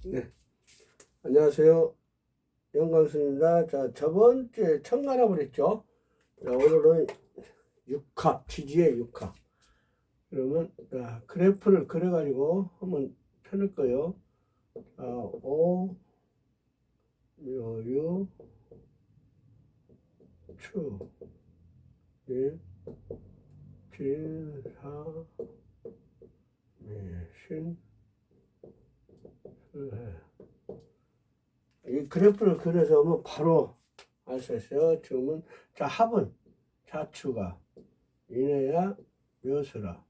네, 안녕하세요. 영광순입니다. 자, 저번주에 청간합을 했죠. 자, 오늘은 육합, 지지의 육합. 그러면, 그래프를 그려가지고 한번 펴낼 거예요. 자, 5, 요, 6, 추, 1, 7, 4, 신, 이 그래프를 그려서 하면 바로 알 수 있어요. 지금은, 자, 합은 자추가 인해야 묘수라.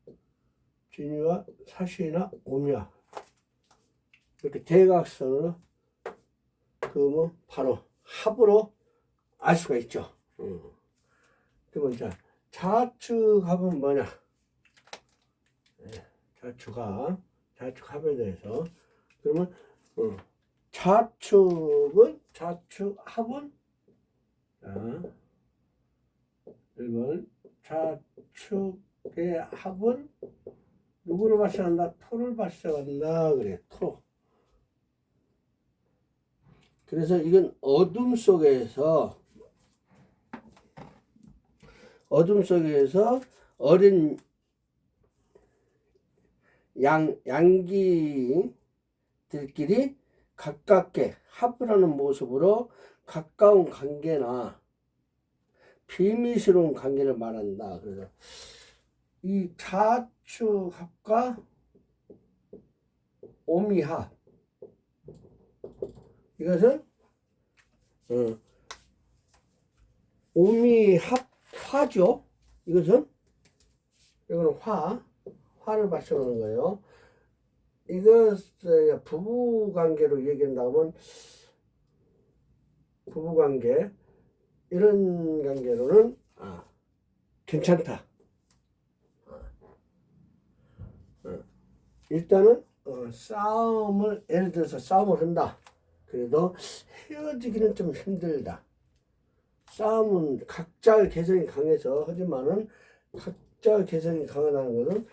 진위와 사시나 오미야. 이렇게 대각선으로 그으면 바로 합으로 알 수가 있죠. 그러면 자, 좌측합은 뭐냐? 좌측합에 대해서. 그러면 좌측합은 자, 1번 좌측의 합은 누구를 발생한다? 토를 발생한다. 그래, 토. 그래서 이건 어둠 속에서 어린 양기들끼리 가깝게 합을 하는 모습으로 가까운 관계나 비밀스러운 관계를 말한다. 그래서 이 좌측합과 오미합, 이것은 오미합화죠. 이거는 화를 발생하는 거예요. 이거 부부관계로 얘기한다면 부부관계 이런 관계로는 괜찮다. 일단은 예를 들어서 싸움을 한다. 그래도 헤어지기는 좀 힘들다. 싸움은 각자의 개성이 강해서 하지만은 각자의 개성이 강하다는 것은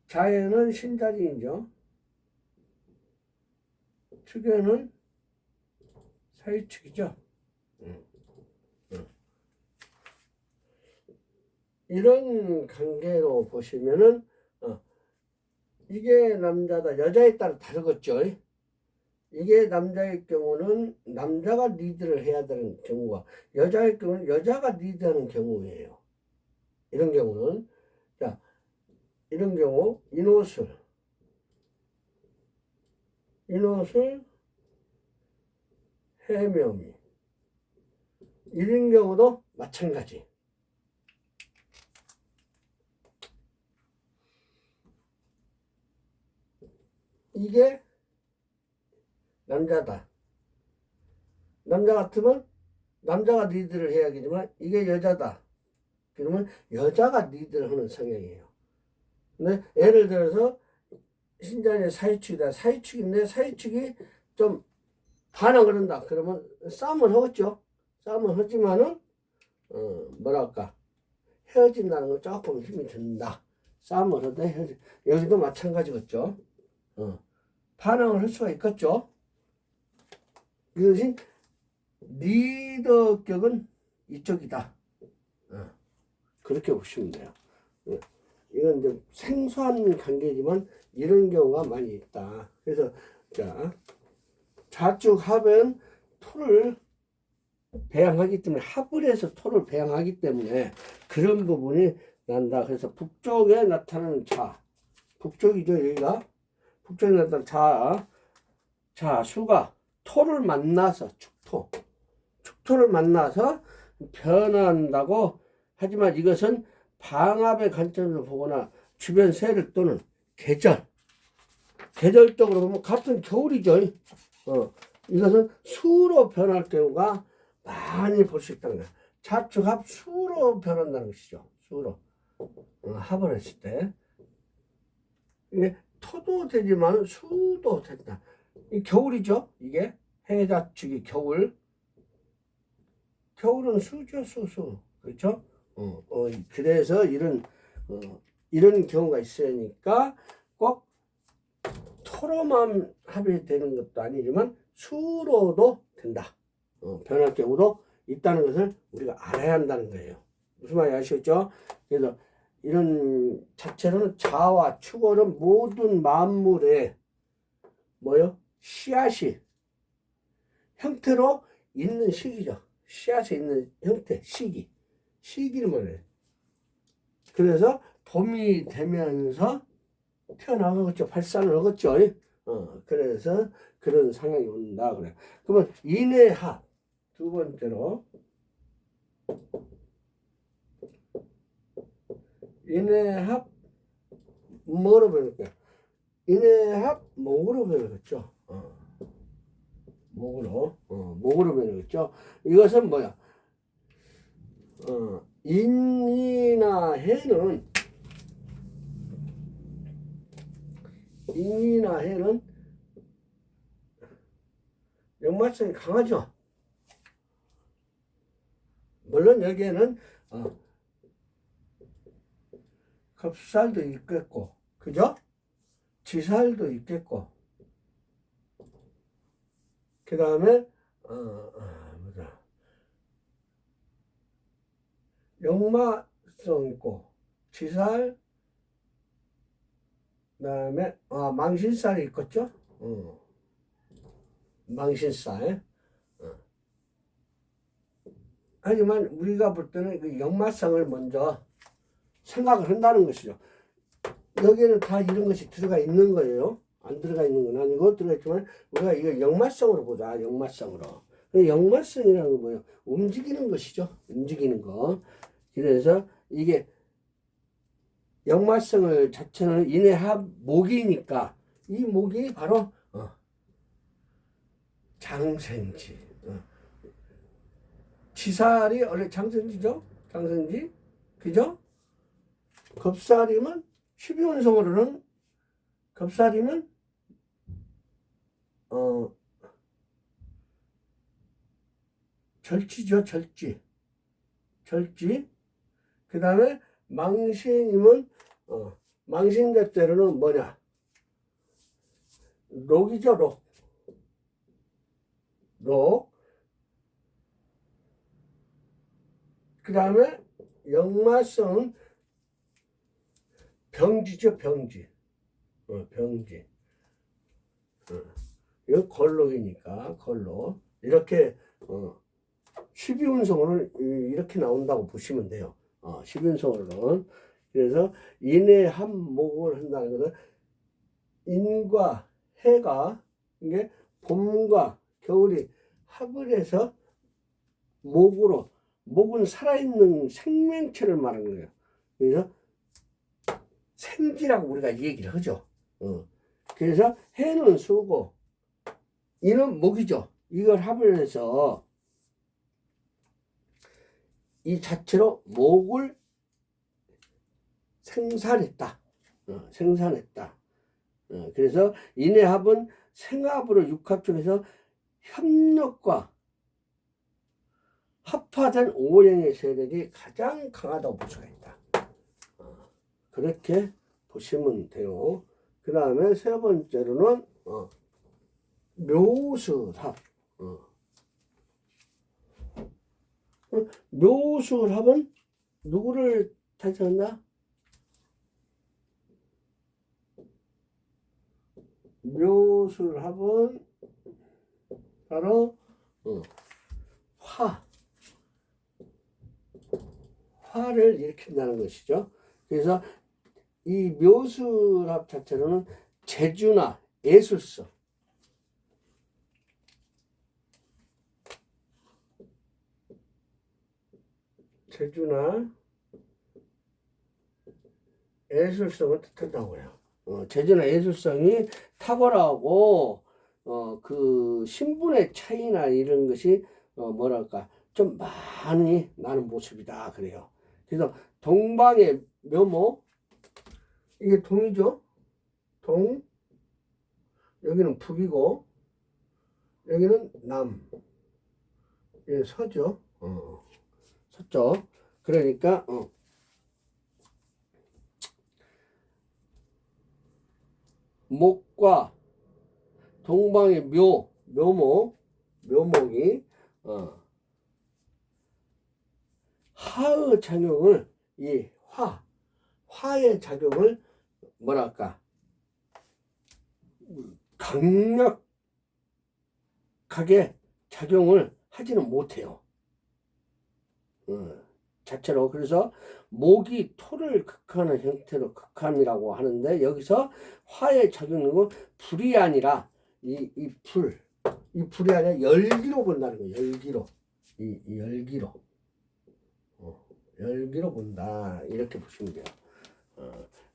자에는 신자진이죠. 축에는 사유축이죠. 이런 관계로 보시면은 이게 남자다. 여자에 따라 다르겠죠. 이게 남자의 경우는 남자가 리드를 해야 되는 경우가, 여자의 경우는 여자가 리드하는 경우예요. 이런 경우는 이런 경우 인옷을 해묘미 이런 경우도 마찬가지. 이게 남자다. 남자 같으면 남자가 리드를 해야겠지만 이게 여자다. 그러면 여자가 리드를 하는 성향이에요. 근데 예를 들어서 신자의 사유축이다. 사유축인데 사유축이 좀 반항을 한다. 그러면 싸움을 하겠죠. 싸움을 하지만은 뭐랄까 헤어진다는 건 조금 힘이 든다. 싸움을 하다 헤어지. 여기도 마찬가지겠죠. 반항을 할 수가 있겠죠. 그 대신 리더격은 이쪽이다. 그렇게 보시면 돼요. 이건 이제 생소한 관계지만 이런 경우가 많이 있다. 그래서 좌측합은 토를 배양하기 때문에 합을 해서 토를 배양하기 때문에 그런 부분이 난다. 그래서 북쪽에 나타나는 북쪽이죠. 여기가 북쪽에 나타나는 수가 토를 만나서 축토를 만나서 변한다고 하지만 이것은 방합의 관점에서 보거나 주변 세력 또는 계절적으로 보면 같은 겨울이죠. 이것은 수로 변할 경우가 많이 볼 수 있다는 거예요. 좌측합 수로 변한다는 것이죠. 수로 합을 했을 때 이게 토도 되지만 수도 된다. 이 겨울이죠. 이게 해자축이 겨울은 수죠. 수 그렇죠. 그래서 이런 경우가 있으니까 꼭 토로만 합이 되는 것도 아니지만 수로도 된다. 변할 경우도 있다는 것을 우리가 알아야 한다는 거예요. 무슨 말인지 아시겠죠? 그래서 이런 자체로는 자와 축어는 모든 만물의 뭐요? 씨앗이 형태로 있는 시기죠. 씨앗이 있는 형태, 시기를 말해요. 그래서 봄이 되면서 태어나겠죠. 발산을 하겠죠. 그래서 그런 상황이 온다 그래요. 그러면 인해합 두 번째로 인해합 뭐로 변할까요? 인해합 목으로 변하겠죠. 목으로 변하겠죠. 이것은 뭐야? 인이나 해는 연말성이 강하죠. 물론 여기에는 겁살도 있겠고, 그죠? 지살도 있겠고, 그 다음에 역마성 있고, 지살, 그 다음에 망신살이 있겠죠? 망신살. 하지만 우리가 볼 때는 그 역마성을 먼저 생각을 한다는 것이죠. 여기에는 다 이런 것이 들어가 있는 거예요. 안 들어가 있는 건 아니고 들어가 있지만 우리가 이거 역마성으로 보자. 역마성으로. 역마성이라는 건 뭐예요? 움직이는 것이죠. 움직이는 거. 그래서 이게 역마성을 자체는 인해합 목이니까 이 목이 바로 장생지. 지살이 원래 장생지죠. 장생지. 그죠? 겁살이면 12운성으로는 겁살이면 절지죠. 절지. 그 다음에 망신이면 망신자 때로는 뭐냐? 록이죠. 록. 그 다음에 역마성은 병지죠. 병지. 이거 걸록이니까 걸록. 이렇게 12운성으로는 이렇게 나온다고 보시면 돼요. 12운성으로는. 그래서 인의 합목을 한다는 것은 인과 해가 이게 봄과 겨울이 합을 해서 목은 살아있는 생명체를 말하는 거예요. 그래서 생지라고 우리가 얘기를 하죠. 그래서 해는 수고, 이는 목이죠. 이걸 합을 해서 이 자체로 목을 생산했다. 그래서 인해합은 생합으로 육합 쪽에서 협력과 합화된 오행의 세력이 가장 강하다고 볼 수가 있다. 그렇게 보시면 돼요. 그 다음에 세 번째로는 묘술합. 묘술합은 누구를 타지한다? 묘술합은 바로 화를 일으킨다는 것이죠. 그래서 이 묘술합 자체로는 재주나 예술성, 재주나 예술성을 뜻한다고 해요. 재주나 예술성이 탁월하고 그 신분의 차이나 이런 것이 뭐랄까 좀 많이 나는 모습이다 그래요. 그래서 동방의 묘목, 이게 동이죠. 동, 여기는 북이고 여기는 남, 여기 서죠. 서쪽. 그러니까 목과 동방의 묘목이 하의 작용을 이 화의 작용을 뭐랄까 강력하게 작용을 하지는 못해요. 자체로. 그래서 목이 토를 극하는 형태로 극함이라고 하는데, 여기서 화의 작용은 불이 아니라 이 불이 아니라 열기로 본다는 거예요. 열기로. 이 열기로. 열기로 본다. 이렇게 보시면 돼요.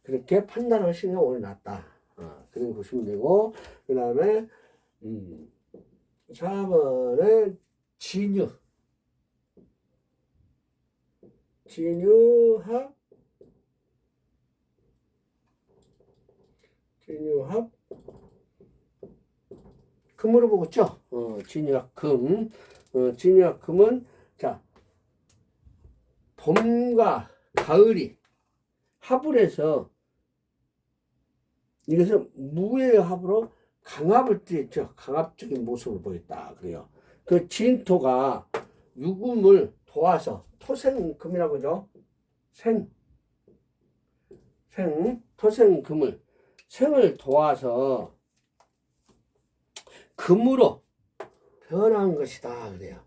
그렇게 판단하시는 게 오늘 낫다. 그렇게 보시면 되고, 그 다음에 4번은 진유합 금으로 보겠죠. 진유합 금. 진유합 금은 자 봄과 가을이 합을 해서 이것은 무의 합으로 강합을 띠했죠. 강합적인 모습을 보였다. 그래요. 그 진토가 유금을 도와서 토생금이라고 하죠. 토생금을 생을 도와서 금으로 변한 것이다. 그래요.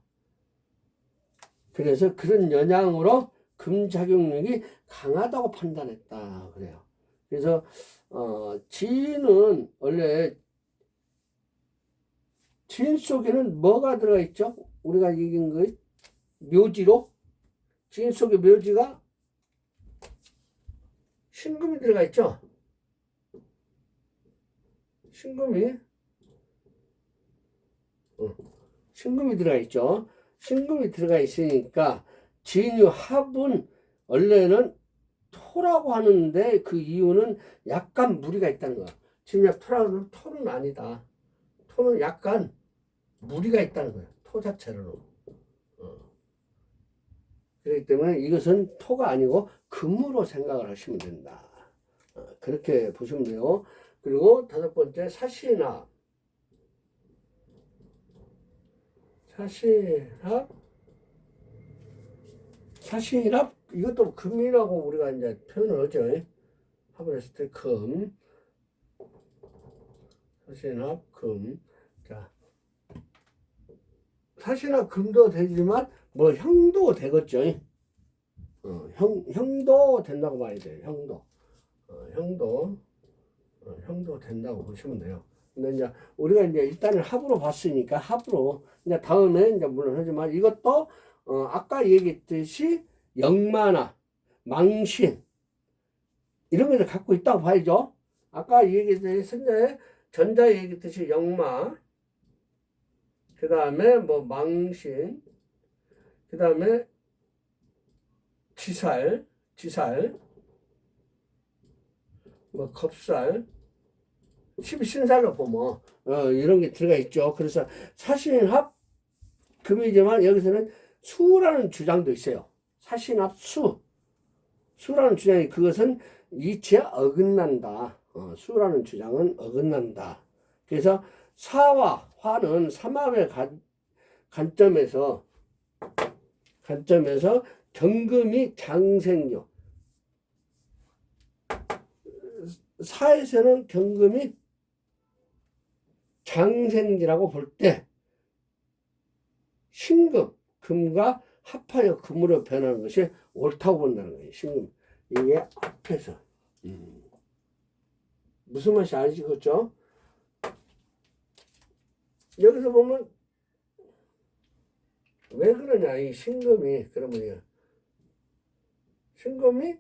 그래서 그런 영향으로 금작용력이 강하다고 판단했다. 그래요. 그래서 진은 원래 진 속에는 뭐가 들어가 있죠? 우리가 얘기한 거 묘지로 진 속에 묘지가 신금이 들어가 있죠. 신금이 들어가 있죠. 신금이 들어가 있으니까 진유합은 원래는 토라고 하는데 그 이유는 약간 무리가 있다는 거야. 진유합 토라는 토는 아니다. 토는 약간 무리가 있다는 거야. 토 자체로. 그렇기 때문에 이것은 토가 아니고 금으로 생각을 하시면 된다. 그렇게 보시면 돼요. 그리고 5번째 사시합 이것도 금이라고 우리가 이제 표현을 하죠. 합을 했을 때 금. 사시합 금. 자, 사시나 금도 되지만 뭐 형도 되겠죠. 형도 된다고 봐야 돼요. 형도 된다고 보시면 돼요. 근데 이제 우리가 이제 일단은 합으로 봤으니까 합으로 이제 다음에 이제 물론 하지만 이것도 아까 얘기했듯이 역마나 망신 이런 것을 갖고 있다고 봐야죠. 아까 얘기했듯이 전자 얘기했듯이 역마, 그 다음에 뭐 망신, 그 다음에 지살, 뭐 겁살, 12신살로 보면 이런 게 들어가 있죠. 그래서 사신합 금이지만 여기서는 수라는 주장도 있어요. 사신합 수라는 주장이 그것은 이치에 어긋난다. 수라는 주장은 어긋난다. 그래서 사와 화는 삼합의 관점에서 경금이 장생교, 사에서는 경금이 장생지라고 볼 때 신금, 금과 합하여 금으로 변하는 것이 옳다고 본다는 거예요. 신금. 이게 앞에서 무슨 말인지 아시겠죠? 여기서 보면 왜 그러냐, 이 신금이. 그러면 신금이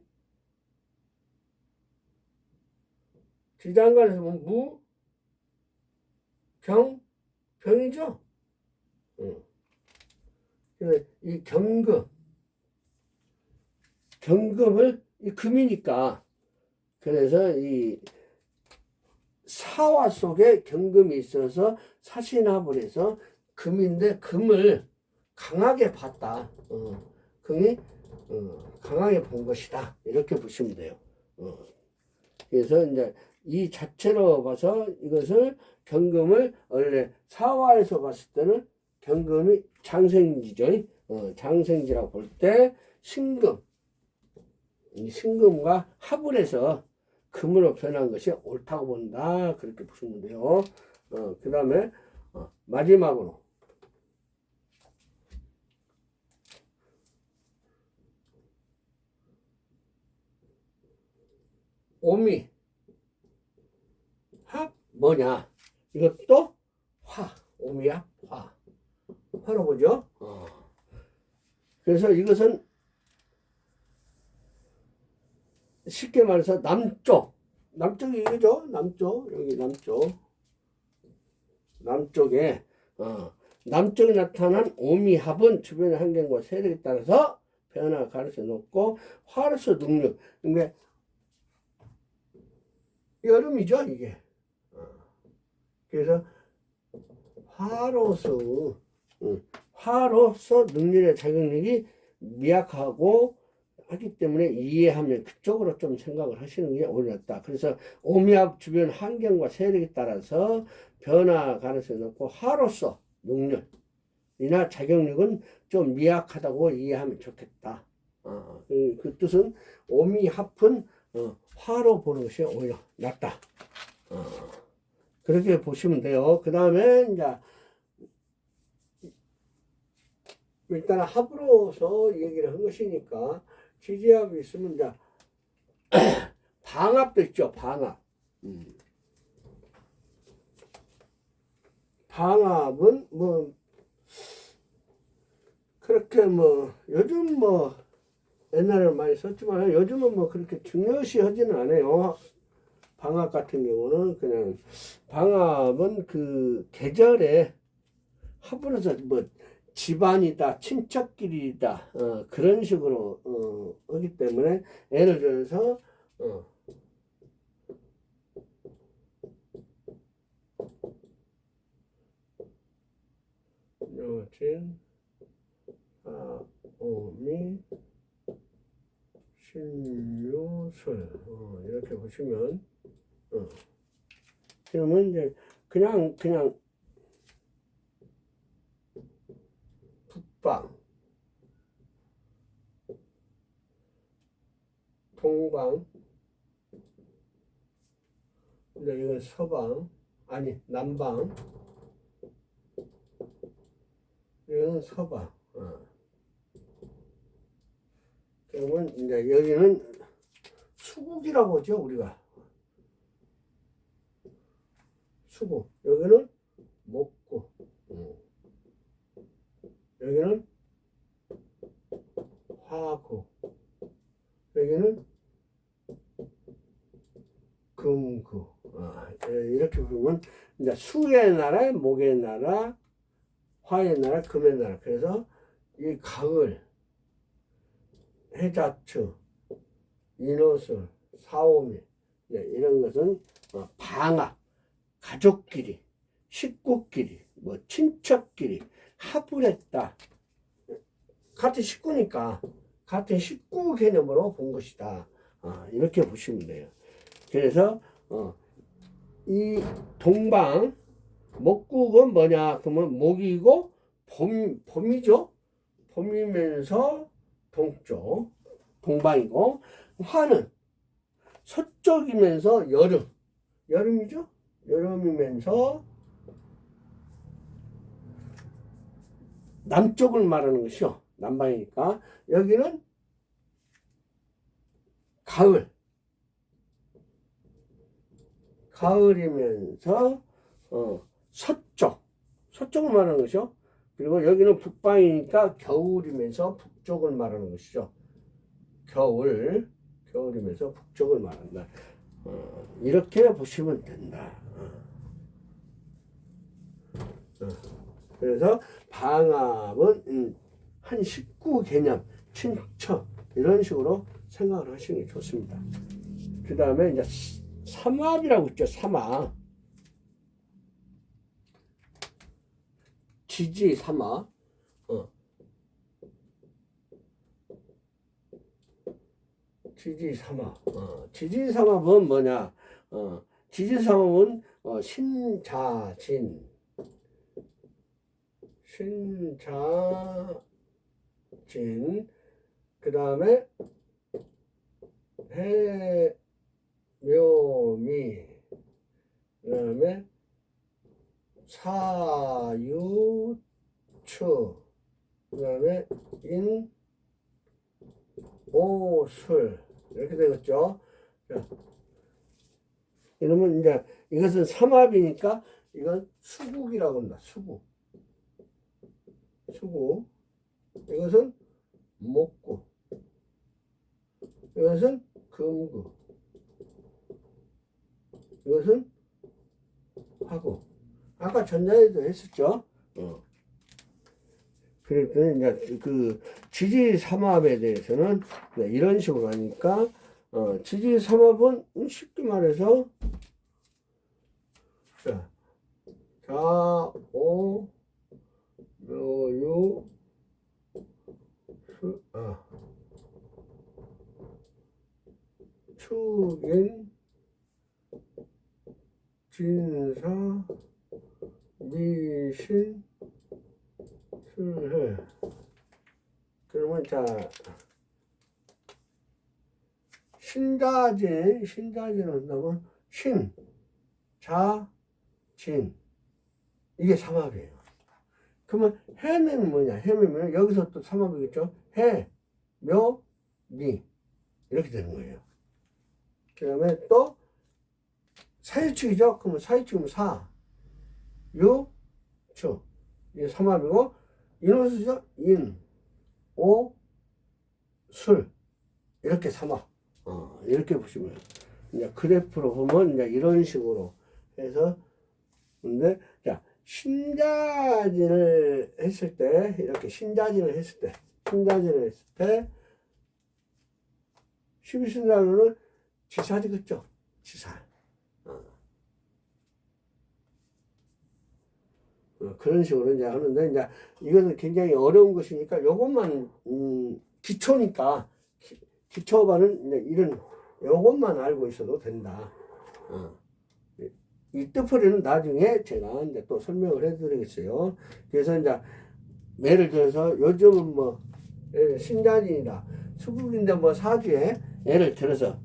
지장간에서 보면 병이죠. 이 경금을 이 금이니까, 그래서 이 사화 속에 경금이 있어서 사신합을 해서 금인데 금을 강하게 봤다. 금이 강하게 본 것이다. 이렇게 보시면 돼요. 그래서 이제 이 자체로 봐서 이것을 경금을 원래 사화에서 봤을 때는 경금이 장생지죠. 장생지라고 볼 때 신금, 이 신금과 합을 해서 금으로 변한 것이 옳다고 본다. 그렇게 보시면 돼요. 그 다음에 마지막으로 오미 합 뭐냐? 이것도 화, 오미합 화, 화로 보죠. 그래서 이것은 쉽게 말해서 남쪽이 이거죠. 남쪽, 여기 남쪽에 남쪽에 나타난 오미합은 주변의 환경과 세력에 따라서 변화가 가능성이 높고 화로서 능력. 그러니까 여름이죠, 이게. 그래서 화로서 능력의 작용력이 미약하고 하기 때문에 이해하면 그쪽으로 좀 생각을 하시는 게 옳았다. 그래서 오미합 주변 환경과 세력에 따라서 변화 가능성이 높고 화로서 능력이나 작용력은 좀 미약하다고 이해하면 좋겠다. 그 뜻은 오미합은 화로 보는 것이 오히려 낫다. 그렇게 보시면 돼요. 그 다음에 이제 일단 합으로서 얘기를 한 것이니까 지지합이 있으면 이제 방합도 있죠. 방합은 뭐 그렇게 뭐 요즘 뭐 옛날에는 많이 썼지만 요즘은 뭐 그렇게 중요시 하지는 않아요. 방합 같은 경우는 그냥 방합은 그 계절에 합으로서 뭐 집안이다, 친척끼리다, 그런 식으로 하기 때문에 예를 들어서 여진, 오미, 신유술 이렇게 보시면 그러면 이제 그냥 북방, 동방, 근데 이건 서방, 아니 남방, 이거는 서방. 그러면 이제 여기는 수국이라고 하죠, 우리가. 수국. 여기는 목구. 여기는 화구. 여기는 금구. 이렇게 보면 이제 수의 나라, 목의 나라, 화의 나라, 금의 나라. 그래서 이 가을, 해자추, 인호술, 사오미 이런 것은 방합, 가족끼리, 식구끼리, 뭐 친척끼리 합을 했다. 같은 식구니까 같은 식구 개념으로 본 것이다. 이렇게 보시면 돼요. 그래서 이 동방 목국은 뭐냐? 그러면 목이고 봄이죠. 봄이면서 동쪽 동방이고 화는 서쪽이면서 여름이죠. 여름이면서 남쪽을 말하는 것이요. 남방이니까 여기는 가을이면서 서쪽을 말하는 것이죠. 그리고 여기는 북방이니까 겨울이면서 북쪽을 말하는 것이죠. 겨울이면서 북쪽을 말한다. 이렇게 보시면 된다. 그래서 방합은 한 식구 개념, 친척 이런 식으로 생각을 하시는 게 좋습니다. 그 다음에 이제 삼합이라고 있죠. 삼합. 지지 삼합. 지지 삼합. 지지 삼합은 뭐냐? 지지삼합은 신자진, 그 다음에 해묘미, 그 다음에 사유추, 그 다음에 인오술, 이렇게 되겠죠. 자, 이러면 이제 이것은 삼합이니까 이건 수국이라고 합니다. 수국. 이것은 목구. 이것은 금구. 이것은 화구. 아까 전자에도 했었죠. 그랬더니 이제 그 지지삼합에 대해서는 이런 식으로 하니까 지지삼합은 쉽게 말해서 자오 묘유 축인 진사 미신 술해. 그러면 자 신자진 한다면 신, 자, 진, 이게 삼합이에요. 그러면 해는 뭐냐? 해면 여기서 또 삼합이겠죠? 해, 묘, 미, 이렇게 되는 거예요. 그 다음에 또 사유축이죠? 그러면 사유축은 사, 유, 축, 이게 삼합이고, 인호수죠? 인, 오, 술, 이렇게 삼합. 이렇게 보시면 이제 그래프로 보면 이제 이런 식으로 해서. 근데 자 신자진을 했을 때 십이신자로는 지살이겠죠. 지살. 그런 식으로 이제 하는데, 이제 이거는 굉장히 어려운 것이니까 요것만 기초니까 기초반은 이제 이런 요것만 알고 있어도 된다. 이 뜻풀이는 나중에 제가 이제 또 설명을 해드리겠어요. 그래서 이제 예를 들어서 요즘은 뭐 신자진이다, 수국인데 뭐 사주에 예를 들어서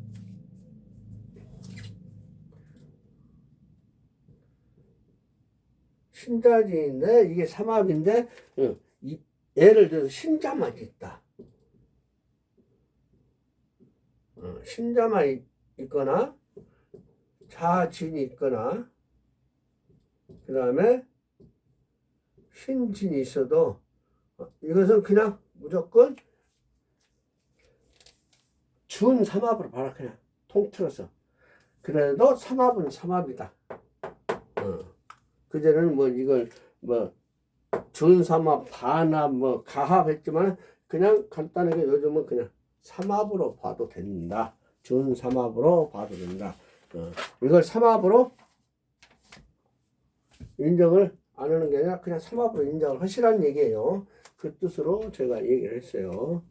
신자진인데 이게 삼합인데 예를 들어서 신자만 있다. 신자만 있거나 자진이 있거나 그 다음에 신진이 있어도 이것은 그냥 무조건 준 삼합으로 봐라. 그냥 통틀어서. 그래도 삼합은 삼합이다. 그전에는 뭐 이걸 뭐 준삼합, 반합, 뭐 가합했지만 그냥 간단하게 요즘은 그냥 삼합으로 봐도 된다. 준삼합으로 봐도 된다. 이걸 삼합으로 인정을 안 하는 게 아니라 그냥 삼합으로 인정을 하시라는 얘기예요. 그 뜻으로 제가 얘기를 했어요.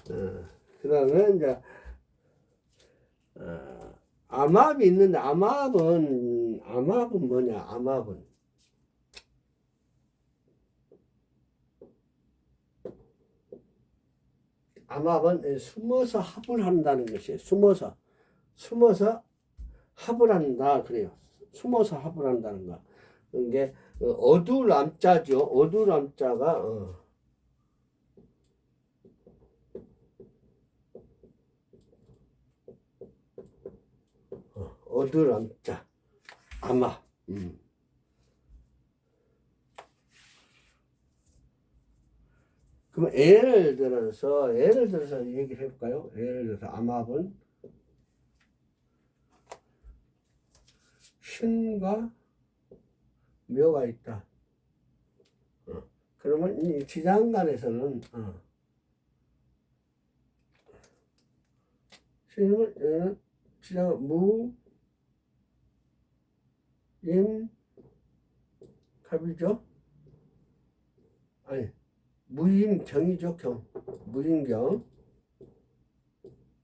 그 다음에 이제 암합이 있는데, 암합은 뭐냐? 암합은 숨어서 합을 한다는 것이에요. 숨어서 합을 한다 그래요. 숨어서 합을 한다는 거. 이게 어두람자죠. 어두람자가 어두람자 암합. 그럼 예를 들어서 얘기를 해볼까요? 예를 들어서 암합은 신과 묘가 있다. 그러면 이 지장간에서는 신은 지장 무, 임, 갑이죠? 아니 무인경이죠. 경. 무인경.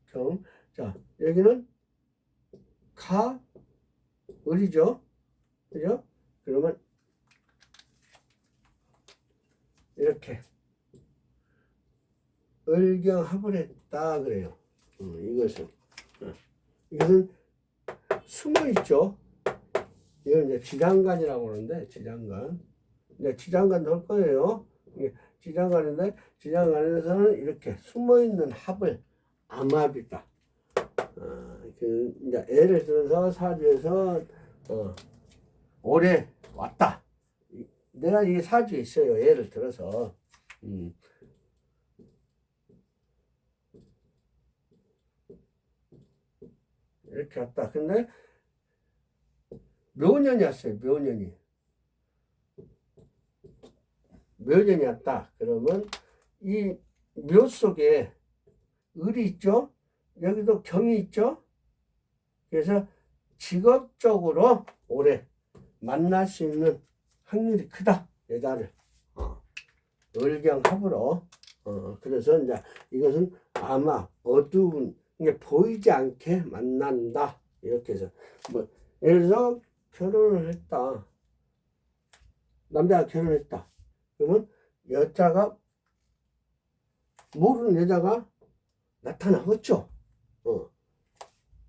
경. 자, 여기는 가을이죠. 그죠? 그러면 이렇게 을경합을 했다 그래요. 이것은 숨어 있죠. 이건 이제 지장간이라고 하는데, 지장간. 이제 지장간 넣을 거예요. 지장간인데, 지장간에서는 이렇게 숨어 있는 합을 암합이다. 이제 예를 들어서 사주에서 올해 왔다. 내가 이 사주에 있어요. 예를 들어서 이렇게 왔다. 근데 묘년이 왔어요. 묘년이 왔다. 그러면 이 묘 속에 을이 있죠. 여기도 경이 있죠. 그래서 직업적으로 올해 만날 수 있는 확률이 크다. 여자를 을경합으로. 그래서 이제 이것은 아마 어두운 게 보이지 않게 만난다. 이렇게 해서 뭐 예를 들어서 결혼을 했다. 남자가 결혼했다. 그러면 여자가 모르는 여자가 나타나겠죠.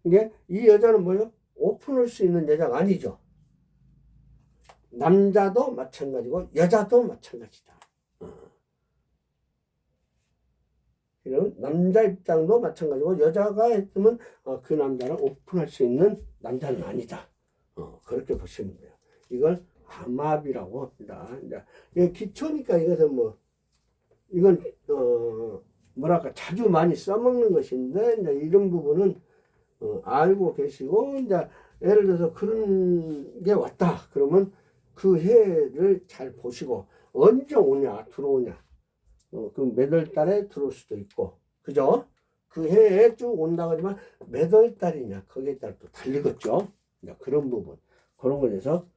이게 이 여자는 뭐예요? 오픈할 수 있는 여자가 아니죠. 남자도 마찬가지고 여자도 마찬가지다. 그럼 남자 입장도 마찬가지고 여자가 했으면 그 남자를 오픈할 수 있는 남자는 아니다. 그렇게 보시면 돼요. 이걸 암합이라고 합니다. 이제 기초니까 이것은 뭐 이건 뭐랄까 자주 많이 써먹는 것인데 이제 이런 부분은 알고 계시고 이제 예를 들어서 그런 게 왔다 그러면 그 해를 잘 보시고 언제 오냐 들어오냐 그럼 몇 월 달에 들어올 수도 있고 그죠? 그 해에 쭉 온다고 하지만 몇 월 달이냐 거기에 따라 또 달리겠죠. 그런 부분 그런 거에서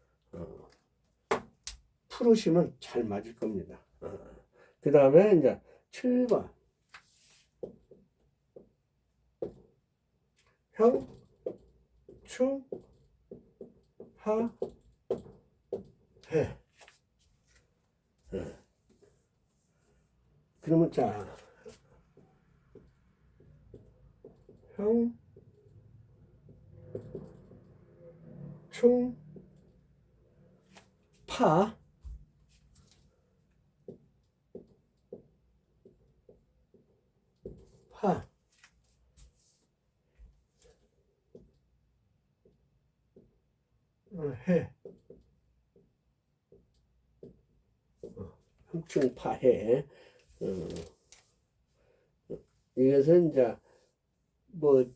풀으시면 잘 맞을 겁니다. 그 다음에 이제 7번 형, 충, 하, 해. 그러면 자 형, 충, 파, 해. 형충파해. 이것은 이제 뭐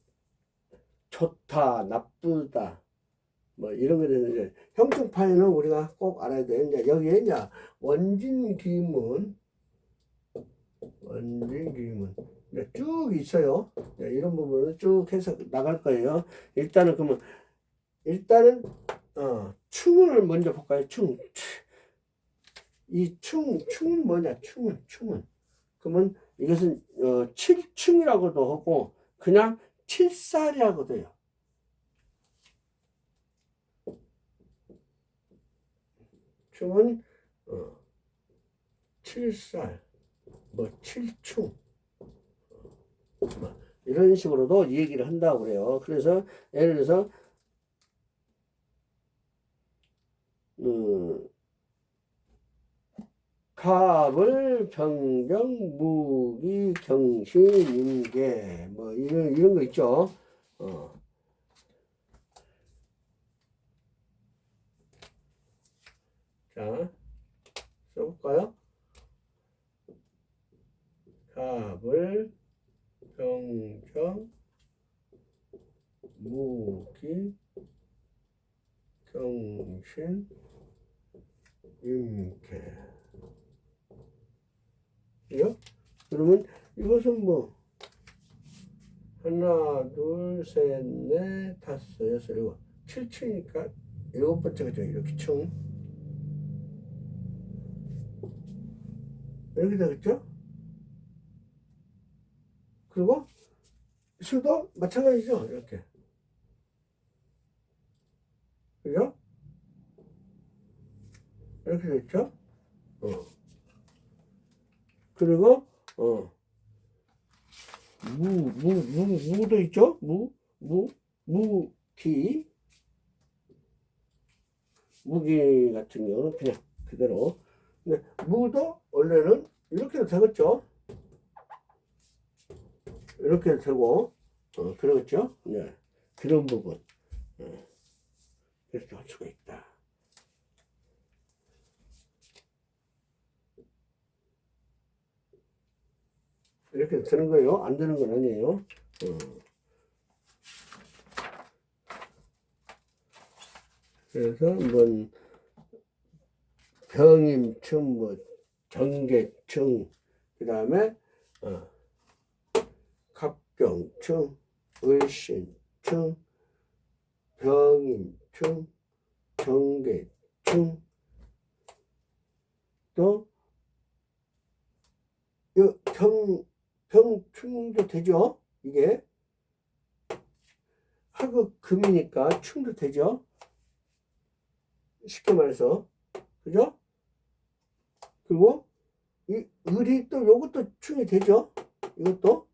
좋다, 나쁘다, 뭐 이런 거는 이제 형충파에는 우리가 꼭 알아야 돼. 이제 여기에 이제 원진기문 이제 쭉 있어요. 이런 부분을 쭉 해서 나갈 거예요. 일단은 그러면 충을 먼저 볼까요? 충은 뭐냐? 충은. 그러면 이것은 7충이라고도 하고 그냥 7살이라고도 해요. 충은 7살, 뭐 7충 이런 식으로도 얘기를 한다고 그래요. 그래서 예를 들어서 갑을 병경 무기 경신 임계 뭐 이런 거 있죠. 자 써볼까요? 갑을 병경 무기 경신 임계 요? 그러면 이것은 뭐 하나 둘셋넷 다섯 여섯 일곱 7층이니까 일곱 번째가 죠 이렇게 층 이렇게 되겠죠? 그리고 수도 마찬가지죠. 이렇게. 그죠? 이렇게 됐죠? 그리고, 무도 있죠? 무기. 무기 같은 경우는 그냥 그대로. 근데 무도 원래는 이렇게도 되겠죠? 이렇게 되고, 그러겠죠? 네. 그런 부분. 이렇게 할 수가 있다. 이렇게 되는 거예요. 안 되는 건 아니에요. 그래서 뭐 병임충, 뭐 정계충, 그 다음에 갑경충, 을신충, 병임충, 정계충, 또 병충도 되죠. 이게 하급금이니까 충도 되죠. 쉽게 말해서. 그죠? 그리고 이 을이 또 요것도 충이 되죠. 이것도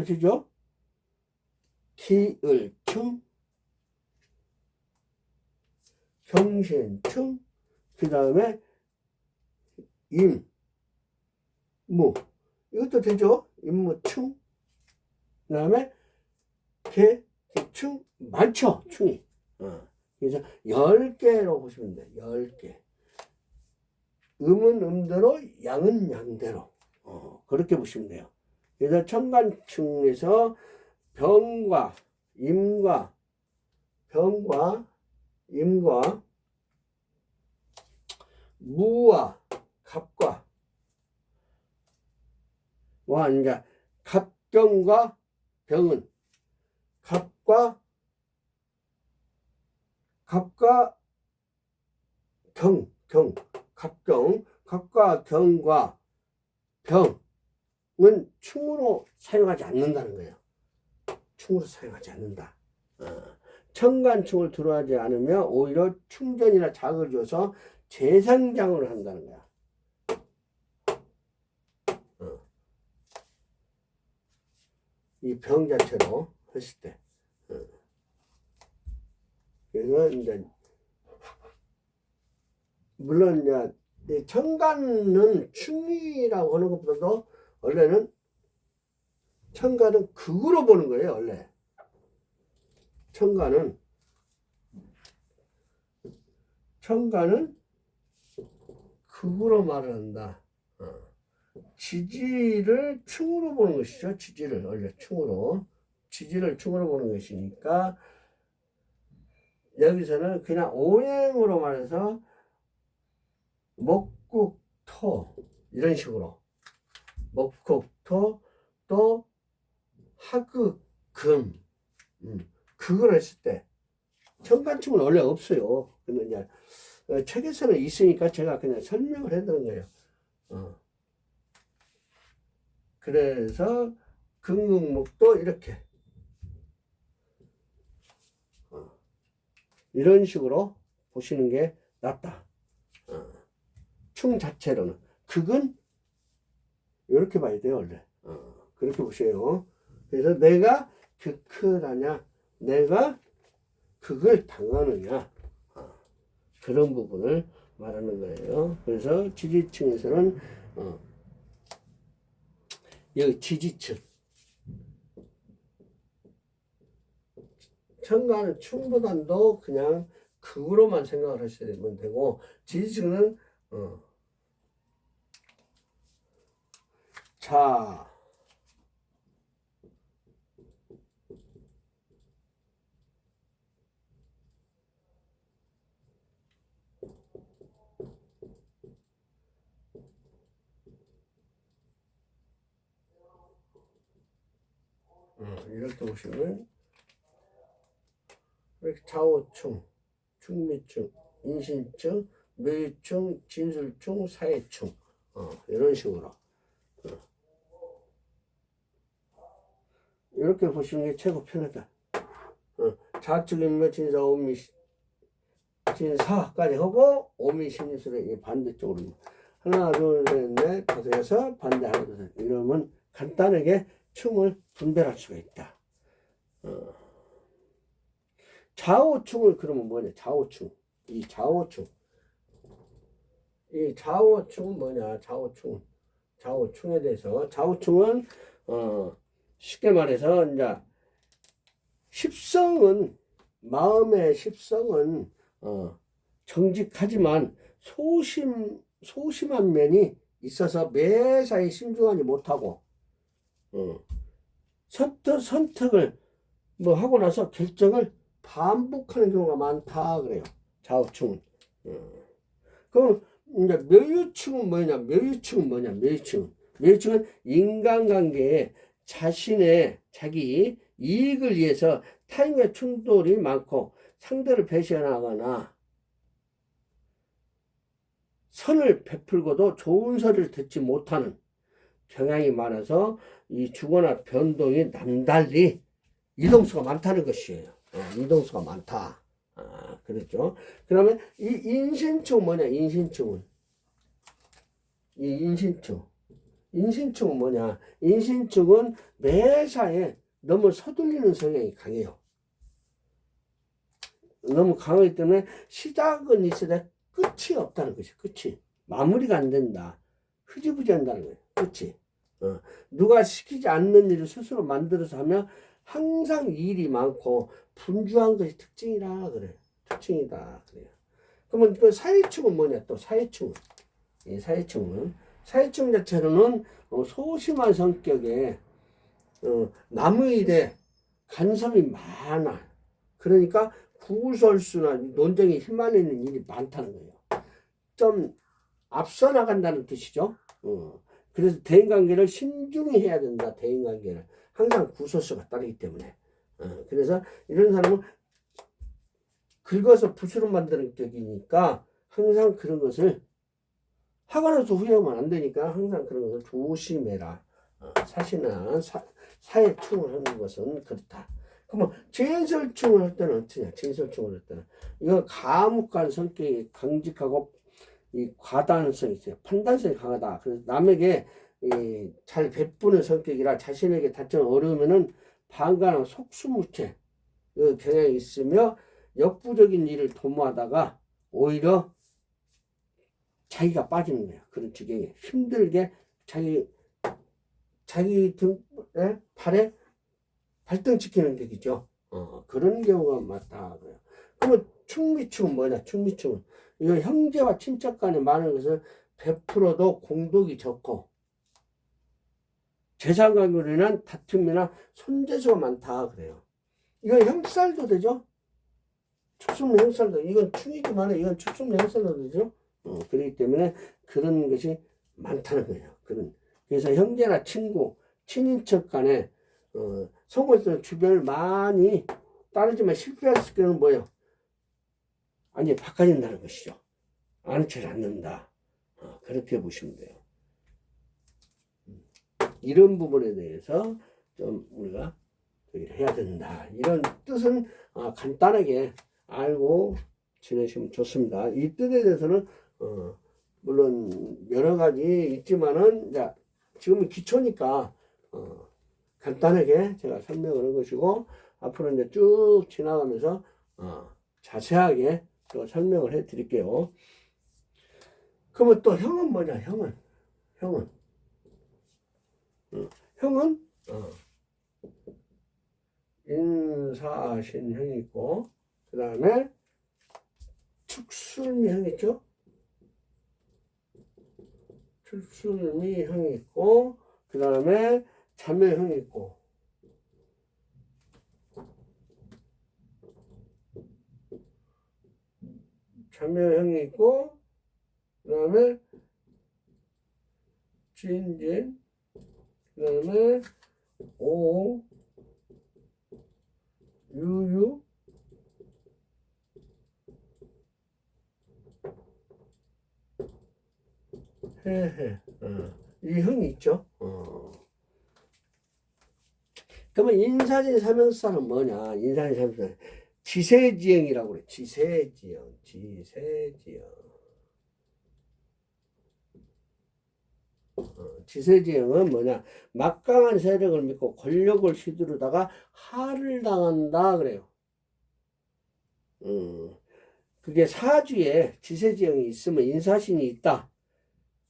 되죠. 기을충, 경신충, 그 다음에 임무, 이것도 되죠. 임무충, 그 다음에 개충, 많죠. 충이. 그래서 10개로 보시면 돼요. 10개. 음은 음대로, 양은 양대로. 그렇게 보시면 돼요. 그래서 천간충에서 병과 임과 무와 갑과 이제 갑경과 병은 갑과 갑과 경과 병은 충으로 사용하지 않는다는 거예요. 충으로 사용하지 않는다. 천간충을 들어하지 않으면 오히려 충전이나 작을 줘서 재생장을 한다는 거야. 이 병 자체로 했을 때. 그래서 이제 물론 이제 천간은 충이라고 하는 것보다도 원래는 천간은 극으로 보는 거예요. 원래 천간은 극으로 말을 한다. 지지를 충으로 보는 것이죠. 지지를 원래 지지를 충으로 보는 것이니까 여기서는 그냥 오행으로 말해서 목국토 이런 식으로 목국토 또 하극금 그걸 했을 때 천간충은 원래 없어요. 근데 이제 책에서는 있으니까 제가 그냥 설명을 해드린 거예요. 그래서 금목도 이렇게 이런 식으로 보시는 게 낫다. 충 자체로는 극은 이렇게 봐야 돼요. 원래 그렇게 보세요. 그래서 내가 극하냐 내가 극을 당하느냐 그런 부분을 말하는 거예요. 그래서 지지층에서는 여기 지지층 천간은 충보단도 그냥 극으로만 생각을 하시면 되고 지지층은 자 이렇게 보시면 이렇게 좌우충, 충미충, 인신충, 묘유충, 진술충, 사해충 이런 식으로. 이렇게 보시는 게 최고 편하다. 좌측 인묘 진사 오미 진사까지 하고 오미 신유술의 이 반대쪽으로 하나 둘셋넷 다섯 여섯 반대 하나 둘 셋 이러면 간단하게 춤을 분별할 수가 있다. 좌우충을 그러면 뭐냐? 좌우충. 이 좌우충은 뭐냐? 좌우충에 대해서 좌우충은 쉽게 말해서 이제 십성은 마음의 십성은 정직하지만 소심한 면이 있어서 매사에 신중하지 못하고 선택을 뭐 하고 나서 결정을 반복하는 경우가 많다 그래요. 좌우충은. 그럼 이제 묘유충은 뭐냐? 묘유충은 인간관계에 자기 이익을 위해서 타인과 충돌이 많고 상대를 배신하거나 선을 베풀고도 좋은 소리를 듣지 못하는 경향이 많아서 이 주거나 변동이 남달리 이동수가 많다는 것이에요. 이동수가 많다. 그렇죠. 그러면 이 인신충 뭐냐? 인신충은 뭐냐? 인신충은 매사에 너무 서둘리는 성향이 강해요. 너무 강하기 때문에 시작은 있어도 끝이 없다는 것이 끝이 마무리가 안 된다. 흐지부지 한다는 거예요. 끝이. 누가 시키지 않는 일을 스스로 만들어서 하면 항상 일이 많고 분주한 것이 특징이라 그래요. 특징이다 그래요. 그러면 그 사회충은 뭐냐? 또 사회충은 사회충 자체로는 소심한 성격에 남의 일에 간섭이 많아. 그러니까 구설수나 논쟁에 휘말리는 일이 많다는 거예요. 좀 앞서 나간다는 뜻이죠. 그래서 대인관계를 신중히 해야 된다. 대인관계를 항상 구설수가 따르기 때문에. 그래서 이런 사람은 긁어서 붓으로 만드는 격이니까 항상 그런 것을 하고 나서 후회하면 안 되니까 항상 그런 것을 조심해라. 사실은 사회충을 하는 것은 그렇다. 그러면 진설충을 할 때는 어떠냐? 진설충을 할 때는 이건 가묵한 성격이 강직하고 이 과단성이 있어요. 판단성이 강하다. 그래서 남에게 잘 베푸는 성격이라 자신에게 닥치는 어려우면은 반감하고 속수무책 그 경향이 있으며 역부족인 일을 도모하다가 오히려 자기가 빠지는 거예요. 그런 지경에 힘들게 자기 등에 발에 발등 지키는 격이죠. 그런 경우가 많다 그래요. 그러면 충미충은 뭐냐? 충미충은 이거 형제와 친척 간에 많은 것을 베풀어도 공덕이 적고 재산관계로 인한 다툼이나 손재주가 많다 그래요. 이건 형살도 되죠. 축순 형살도 이건 충이지만 이건 축순 형살도 되죠. 그렇기 때문에 그런 것이 많다는 거예요. 그래서 형제나 친구, 친인척 간에 성공했던 주변을 많이 따르지만 실패했을 때는 뭐예요? 아니 바꿔진다는 것이죠. 아는 척 않는다. 그렇게 보시면 돼요. 이런 부분에 대해서 좀 우리가 해야 된다. 이런 뜻은 간단하게 알고 지내시면 좋습니다. 이 뜻에 대해서는 물론 여러 가지 있지만은 이제 지금은 기초니까 간단하게 제가 설명을 한 것이고 앞으로 이제 쭉 지나가면서 자세하게 또 설명을 해 드릴게요. 그러면 또 형은 뭐냐? 형은 인사신형이 있고 그 다음에 축술미형이 있죠. 축술미형이 있고 그 다음에 자매형이 있고 자매형이 있고 그 다음에 진진 그 다음에 오 유유 해해. 이 형이 있죠. 그러면 인사진 삼형사는 뭐냐? 인사진 삼형사 지세지형이라고 그래. 지세지형. 지세지형은 뭐냐? 막강한 세력을 믿고 권력을 휘두르다가 하를 당한다 그래요. 그게 사주에 지세지형이 있으면 인사신이 있다.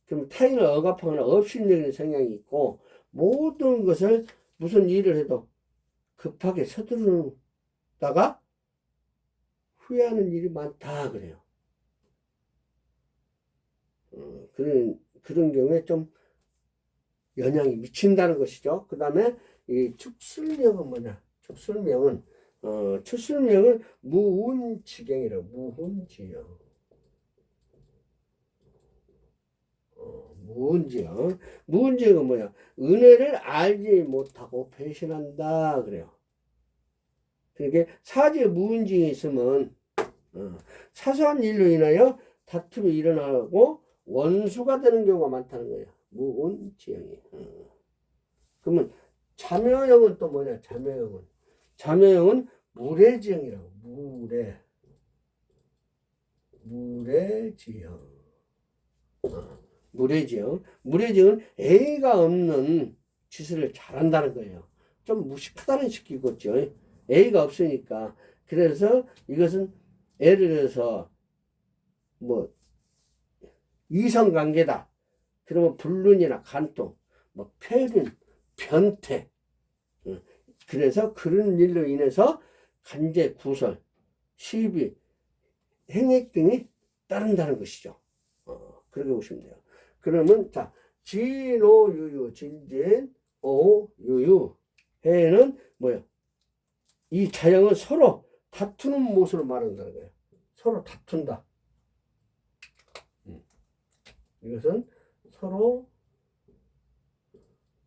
그럼 타인을 억압하거나 업신여기는 성향이 있고 모든 것을 무슨 일을 해도 급하게 서두르다가 후회하는 일이 많다 그래요. 그런 경우에 좀 영향이 미친다는 것이죠. 그 다음에 이 축술명은 뭐냐? 축술명은 무운지경이라고. 무운지경. 무운지경은 뭐냐? 은혜를 알지 못하고 배신한다 그래요. 그러니까 사지에 무운지경이 있으면 사소한 일로 인하여 다툼이 일어나고 원수가 되는 경우가 많다는 거예요. 무운지경이. 그러면 자묘형은 또 뭐냐? 자묘형은 무례지형이라고. 무례지형. A가 없는 짓을 잘한다는 거예요. 좀 무식하다는 식이겠죠. A가 없으니까. 그래서 이것은 예를 들어서 뭐 이성관계다. 그러면 불륜이나 간통, 뭐 폐륜, 변태. 그래서 그런 일로 인해서 간제, 구설, 시비, 행액 등이 따른다는 것이죠. 그렇게 보시면 돼요. 그러면 자, 진오유유, 진진, 오유유. 해는 뭐예요? 이 자형은 서로 다투는 모습을 말한다는 거예요. 서로 다툰다. 이것은 서로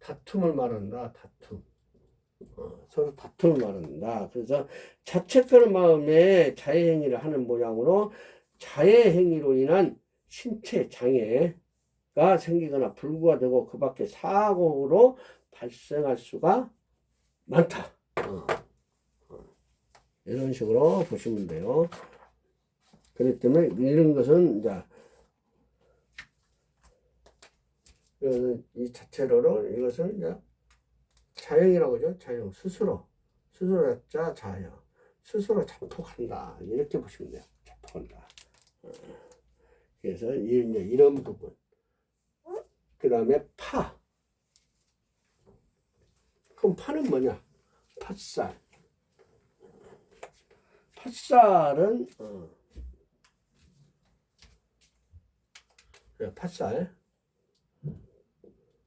다툼을 말한다. 서로 다툼을 말한다. 그래서 자책하는 마음에 자해행위를 하는 모양으로 자해행위로 인한 신체 장애가 생기거나 불구가 되고 그 밖에 사고로 발생할 수가 많다. 이런 식으로 보시면 돼요. 그렇기 때문에 이런 것은 이제 이 자체로는 이것을 이제 자형이라고 하죠. 자형. 스스로 자자 자형. 스스로 자폭한다. 이렇게 보시면 돼요. 자폭한다. 그래서 이제 이런 부분. 그 다음에 파. 그럼 파는 뭐냐? 팥살. 팥살은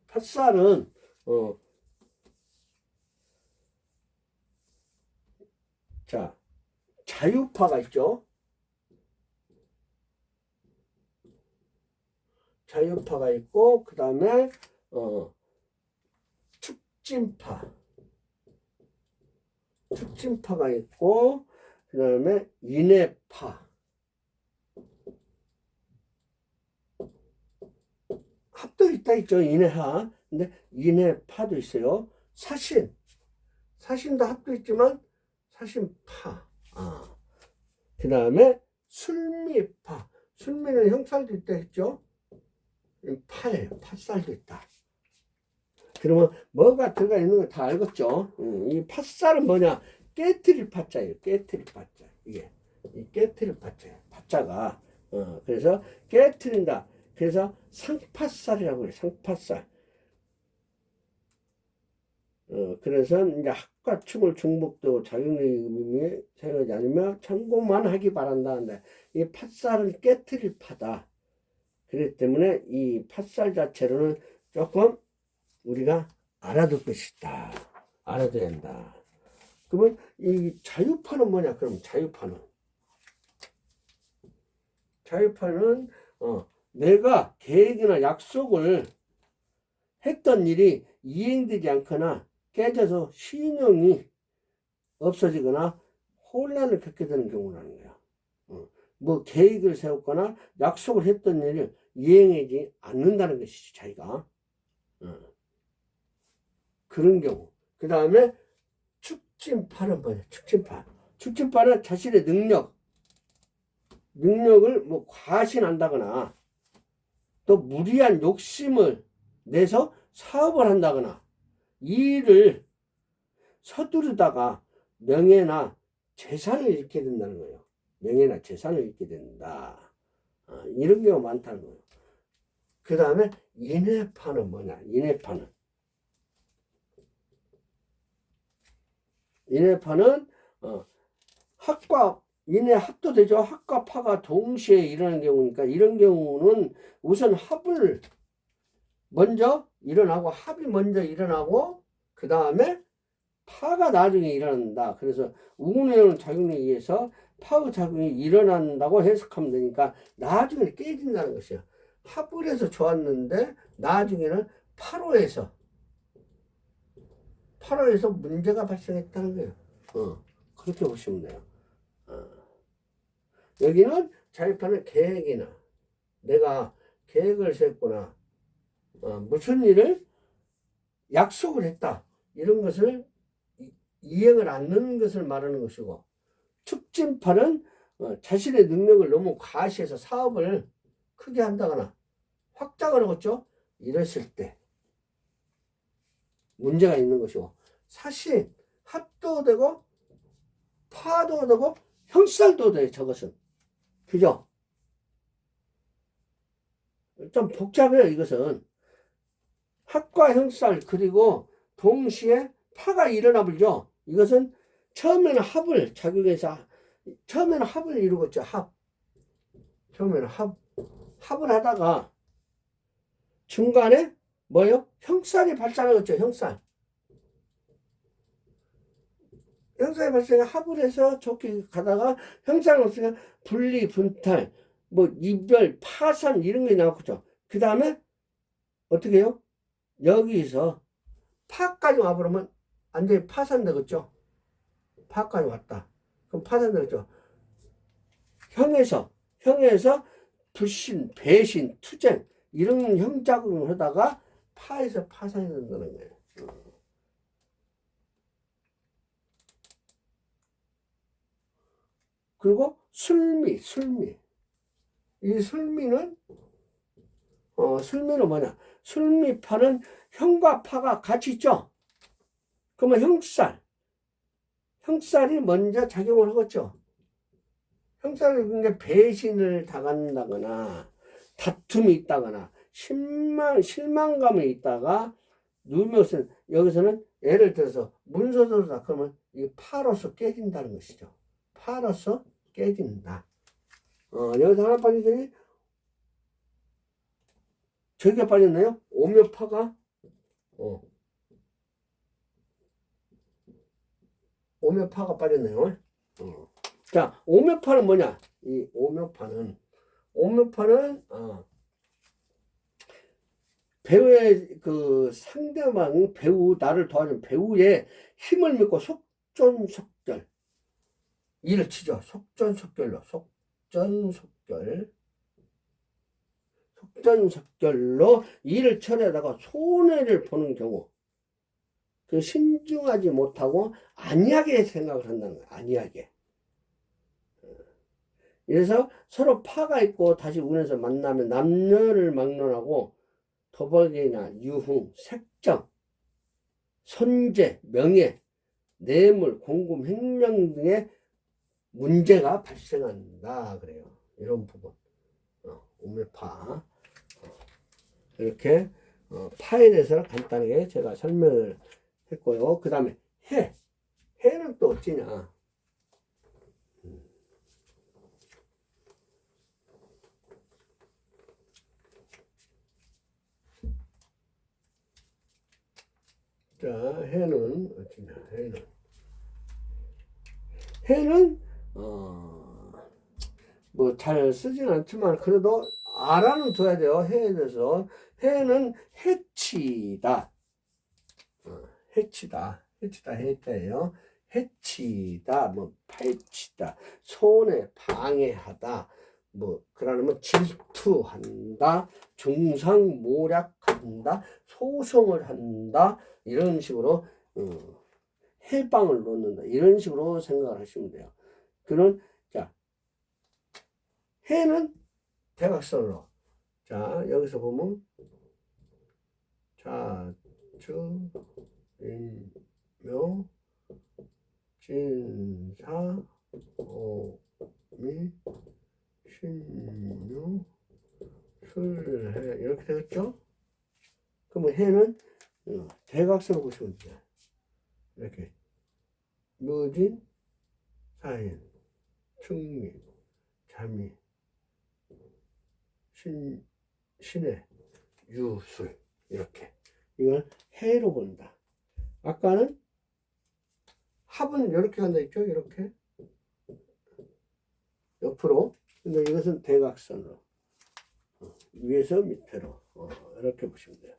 팥살은 자, 자유파가 있죠. 자유파가 있고 그 다음에 축진파가 있고 그 다음에 인해파. 합도 있다 있죠. 인해하. 근데 인해파도 있어요. 사신도 합도 있지만 사신파. 그 다음에 술미파. 술미는 형살도 있다 했죠. 파예요. 팥살도 있다. 그러면 뭐가 들어가 있는 거 다 알겠죠. 이 팥살은 뭐냐? 깨트릴 파자예요. 깨트릴 파자. 이게 이 깨트릴 파자예요. 파자가 그래서 깨트린다. 그래서 상팥살이라고 해요. 상팥살. 그래서 이제 학과 춤을 중복도 자격의미 생각하지 않으며 참고만 하기 바란다는데 이 팥살은 깨트릴 파다. 그렇기 때문에 이 팥살 자체로는 조금 우리가 알아둘 것이 있다. 알아둬야 한다. 그러면 이 자유파는 뭐냐? 그럼 자유파는 내가 계획이나 약속을 했던 일이 이행되지 않거나 깨져서 신용이 없어지거나 혼란을 겪게 되는 경우라는 거야. 뭐 계획을 세웠거나 약속을 했던 일을 이행하지 않는다는 것이죠, 자기가. 그런 경우. 그 다음에 축진파는 뭐냐? 축진파는 자신의 능력을 뭐 과신한다거나 또 무리한 욕심을 내서 사업을 한다거나 이 일을 서두르다가 명예나 재산을 잃게 된다는 거예요. 명예나 재산을 잃게 된다. 이런 경우가 많다는 거예요. 그 다음에 인해파는 뭐냐? 인해파는 학과 인해 합도 되죠. 합과 파가 동시에 일어나는 경우니까 이런 경우는 우선 합을 먼저 일어나고 합이 먼저 일어나고 그 다음에 파가 나중에 일어난다. 그래서 우운에 작용에 의해서 파의 작용이 일어난다고 해석하면 되니까 나중에 깨진다는 것이야. 합을 해서 좋았는데 나중에는 파로 해서 문제가 발생했다는 거예요. 그렇게 보시면 돼요. 여기는 자기판의 계획이나 내가 계획을 세웠구나. 무슨 일을 약속을 했다. 이런 것을 이행을 않는 것을 말하는 것이고 축진파는 자신의 능력을 너무 과시해서 사업을 크게 한다거나 확장을 하겠죠. 이랬을 때 문제가 있는 것이고 사실 합도 되고 파도 되고 형살도 돼. 저것은 그죠? 좀 복잡해요. 이것은 합과 형살 그리고 동시에 파가 일어나 버리죠. 이것은 처음에는 합을 작용해서 처음에는 합을 이루겠죠. 처음에는 합을 하다가 중간에 뭐요? 형살이 발생하겠죠. 형살이 발생해 합을 해서 좋게 가다가 형살이 없으니까 분리, 분탈, 뭐 이별, 파산 이런 게 나오겠죠. 그 다음에 어떻게 해요? 여기서 파까지 와버리면 완전히 파산되겠죠. 파까지 왔다. 그럼 파산되겠죠. 형에서 불신, 배신, 투쟁 이런 형작용을 하다가 파에서 파산이 된다는 거예요. 그리고 술미. 이 술미는 뭐냐? 술미파는 형과 파가 같이 있죠. 그러면 형살이 먼저 작용을 하겠죠. 형살이 그러니까 배신을 당한다거나 다툼이 있다거나 실망감이 있다가 누명은 여기서는 예를 들어서 문서도다 그러면 이 파로서 깨진다는 것이죠. 파로서 깨진다. 여기서 하나 빠지더니 저기가 빠졌나요? 오묘파가 오묘파가 빠졌네요. 자, 오묘파는 뭐냐? 이 오묘파는 배우의 그 상대방 배우 나를 도와준 배우의 힘을 믿고 속전속결 일을 치죠. 속전속결로 일을 처리하다가 손해를 보는 경우 그 신중하지 못하고 안이하게 생각을 한다는 거예요. 안이하게. 그래서 서로 파가 있고 다시 운에서 만나면 남녀를 막론하고 도박이나 유흥, 색정, 손재, 명예, 뇌물, 공금, 횡령 등의 문제가 발생한다 그래요. 이런 부분 오묘파 이렇게 파에 대해서는 간단하게 제가 설명을 했고요. 그 다음에 해는 또 어찌냐? 자, 해는 어찌냐? 해는 뭐 잘 쓰진 않지만 그래도 알아는 둬야 돼요. 해에 대해서. 해는 해치다. 해자예요. 해치다, 뭐 파헤치다, 손해, 방해하다, 뭐 그러면 질투한다, 중상모략한다, 소송을 한다 이런 식으로 해방을 놓는다 이런 식으로 생각을 하시면 돼요. 그는 자 해는 대각선으로 자 여기서 보면 자주 인묘 진사 오미 신유 술해 이렇게 되겠죠? 그러면 해는 대각선으로 보시면 돼요. 이렇게 무진 사인 충미 자미 신의 유술 이렇게 이걸 해로 본다. 아까는 합은 이렇게 간다 했죠? 이렇게 옆으로. 근데 이것은 대각선으로 위에서 밑으로 이렇게 보시면 돼요.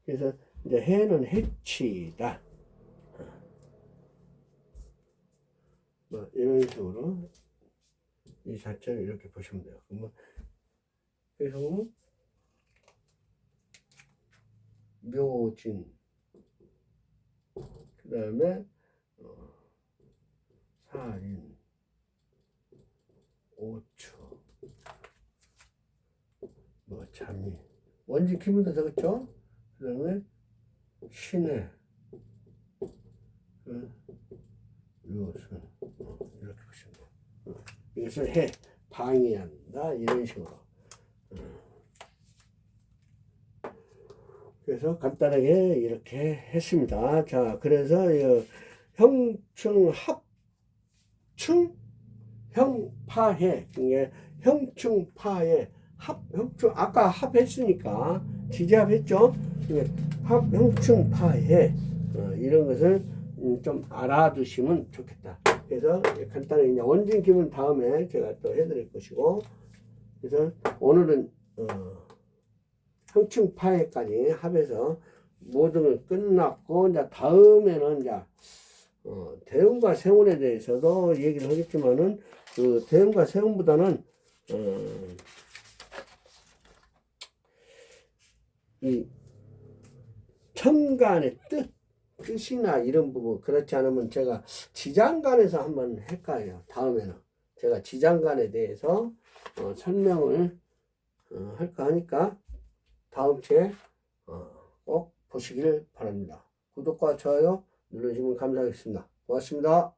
그래서 이제 해는 해치다. 뭐 이런 식으로 이 자체를 이렇게 보시면 돼요. 그러면 여기서 보면 묘진 그 다음에 사인 오추 뭐 잠이 원진 기분도 되겠죠? 그 다음에 신의 요술 이렇게 보시면 돼요. 이것을 해 방해한다 이런 식으로. 그래서 간단하게 이렇게 했습니다. 자, 그래서 형충 합충 형파해 이게 형충파해 형충 아까 합했으니까 지지합했죠. 합 형충파해 이런 것을 좀 알아두시면 좋겠다. 그래서 간단하게 이제 원진 기문 다음에 제가 또 해드릴 것이고, 그래서 오늘은 형충파해까지 합해서 모든 걸 끝났고, 이제 다음에는 이제 대운과 세운에 대해서도 얘기를 하겠지만은 그 대운과 세운보다는 이 천간의 뜻이나 이런 부분 그렇지 않으면 제가 지장간에서 한번 할까요? 다음에는 제가 지장간에 대해서 설명을 할까 하니까 다음 주에 꼭 보시길 바랍니다. 구독과 좋아요 눌러주시면 감사하겠습니다. 고맙습니다.